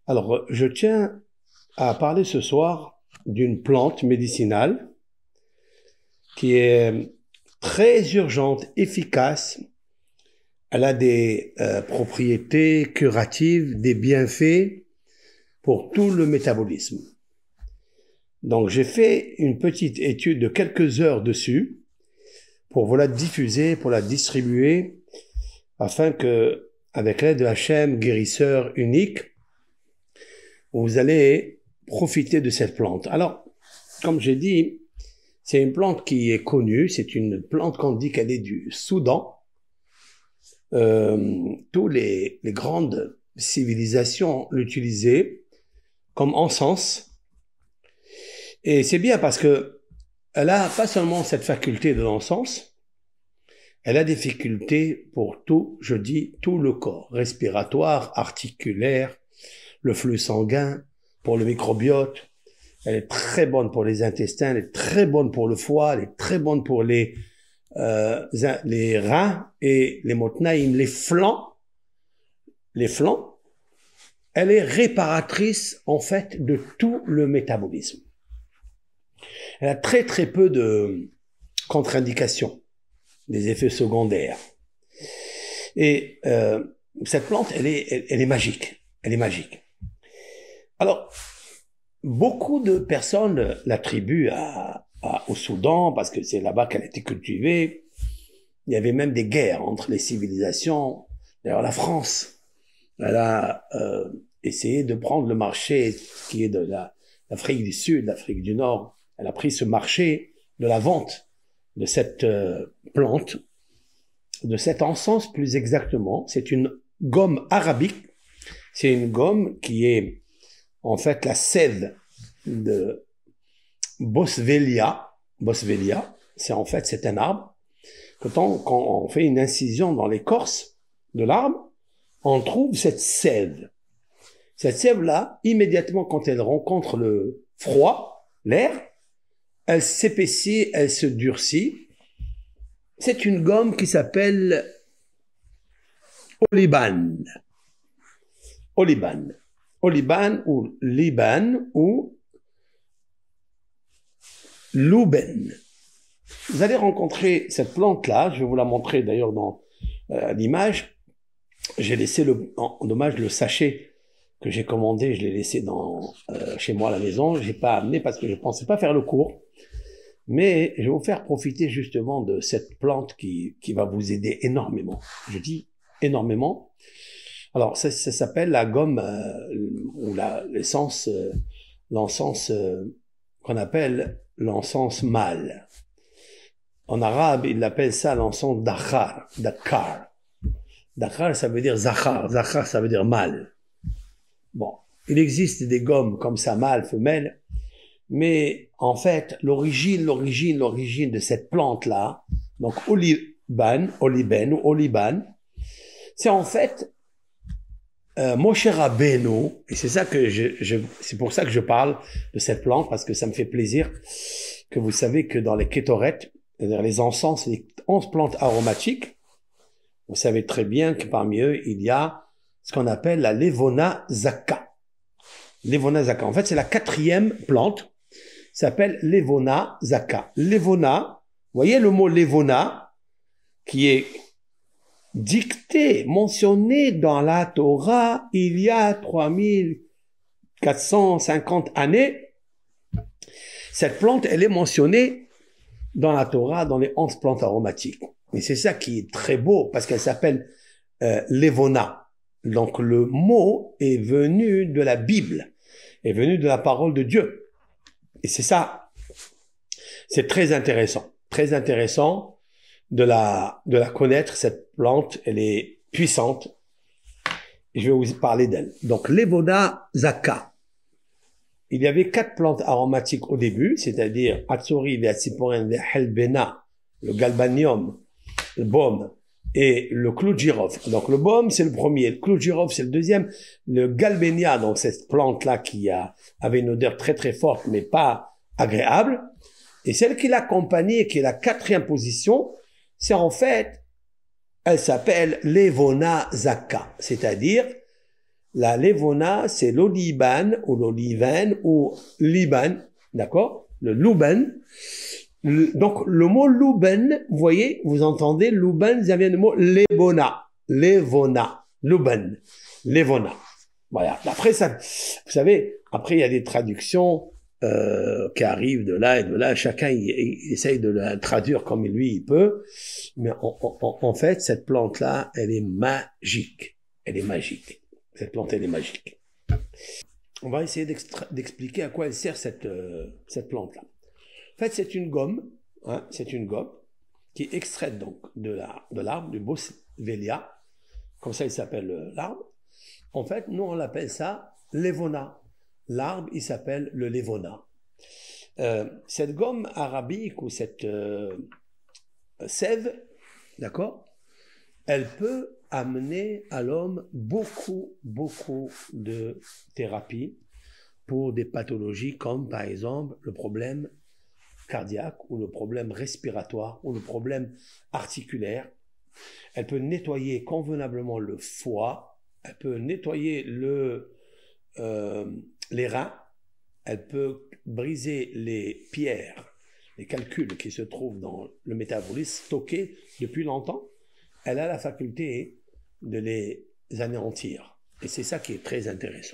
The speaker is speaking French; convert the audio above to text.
Alors, je tiens à parler ce soir d'une plante médicinale qui est très urgente, efficace. Elle a des propriétés curatives, des bienfaits pour tout le métabolisme. Donc, j'ai fait une petite étude de quelques heures dessus pour vous la diffuser, pour la distribuer, afin que, avec l'aide de Hachem, guérisseur unique, vous allez profiter de cette plante. Alors, comme j'ai dit, c'est une plante qui est connue, c'est une plante qu'on dit qu'elle est du Soudan. Tous les grandes civilisations l'utilisaient comme encens. Et c'est bien parce que elle a pas seulement cette faculté de l'encens, elle a des facultés pour tout, je dis, tout le corps, respiratoire, articulaire, le flux sanguin, pour le microbiote. Elle est très bonne pour les intestins, elle est très bonne pour le foie, elle est très bonne pour les reins et les motnaïm, les flancs. Les flancs, elle est réparatrice, en fait, de tout le métabolisme. Elle a très très peu de contre-indications, des effets secondaires. Et cette plante, elle est magique. Elle est magique. Alors, beaucoup de personnes l'attribuent au Soudan parce que c'est là-bas qu'elle a été cultivée. Il y avait même des guerres entre les civilisations. D'ailleurs, la France, elle a essayé de prendre le marché qui est de l'Afrique du Sud, l'Afrique du Nord. Elle a pris ce marché de la vente de cette plante, de cet encens plus exactement. C'est une gomme arabique. C'est une gomme qui est en fait la sève de Boswellia. Boswellia, c'est un arbre. Quand on fait une incision dans l'écorce de l'arbre, on trouve cette sève. Cette sève-là, immédiatement quand elle rencontre le froid, l'air, elle s'épaissit, elle se durcit. C'est une gomme qui s'appelle Oliban. Oliban. Oliban ou Liban ou Louben. Vous allez rencontrer cette plante-là, je vais vous la montrer d'ailleurs dans l'image. J'ai laissé en dommage le sachet que j'ai commandé, je l'ai laissé chez moi à la maison. Je l'ai pas amené parce que je pensais pas faire le cours. Mais je vais vous faire profiter justement de cette plante qui va vous aider énormément. Je dis énormément. Alors, ça s'appelle la gomme ou l'encens qu'on appelle l'encens mâle. En arabe, ils l'appellent ça l'encens dakhar. Dakhar, ça veut dire zachar. Zachar, ça veut dire mâle. Bon, il existe des gommes comme ça, mâle, femelle. Mais en fait, l'origine de cette plante-là, donc Oliban ou Oliban, c'est en fait Moshe Rabbeinu, et c'est ça que c'est pour ça que je parle de cette plante, parce que ça me fait plaisir que vous savez que dans les kétorètes, c'est-à-dire les encens, les 11 plantes aromatiques, vous savez très bien que parmi eux, il y a ce qu'on appelle la Levona Zaka. Levona Zaka, en fait, c'est la 4e plante, s'appelle Levona Zaka. Levona, vous voyez le mot Levona, qui est dicté, mentionné dans la Torah il y a 3450 années. Cette plante, elle est mentionnée dans la Torah, dans les 11 plantes aromatiques. Et c'est ça qui est très beau, parce qu'elle s'appelle Levona. Donc le mot est venu de la Bible, est venu de la parole de Dieu. Et c'est ça, c'est très intéressant de la connaître, cette plante, elle est puissante, et je vais vous parler d'elle. Donc, Levona Zaka. Il y avait 4 plantes aromatiques au début, c'est-à-dire Atsori, Veatsiporen, Helbena, le galbanium, le baume, et le clou de girofle. Donc, le baume, c'est le premier, le clou de girofle, c'est le deuxième, le galbenia, donc cette plante-là qui avait une odeur très très forte, mais pas agréable, et celle qui l'accompagnait, qui est la 4e position, c'est en fait, elle s'appelle Levona Zaka, c'est-à-dire La levona, c'est l'oliban ou l'oliven ou liban, d'accord? Le louben. Donc, le mot louben, vous voyez, vous entendez, louben, ça vient du mot levona. Levona. Louben. Levona. Voilà. Après, ça, vous savez, après, il y a des traductions qui arrivent de là et de là. Chacun il essaye de la traduire comme lui il peut. Mais en fait, cette plante-là, elle est magique. Elle est magique. Cette plante, elle est magique. On va essayer d'expliquer à quoi elle sert cette plante-là. En fait, c'est une gomme. Hein, c'est une gomme qui est extraite donc de l'arbre, du Boswellia. Comme ça, il s'appelle l'arbre. En fait, nous, on l'appelle ça levona. L'arbre, il s'appelle le levona. Cette gomme arabique ou cette sève, d'accord, elle peut amener à l'homme beaucoup de thérapies pour des pathologies comme, par exemple, le problème cardiaque ou le problème respiratoire ou le problème articulaire. Elle peut nettoyer convenablement le foie, elle peut nettoyer les reins, elle peut briser les pierres, les calculs qui se trouvent dans le métabolisme stockés depuis longtemps. Elle a la faculté de les anéantir. Et c'est ça qui est très intéressant.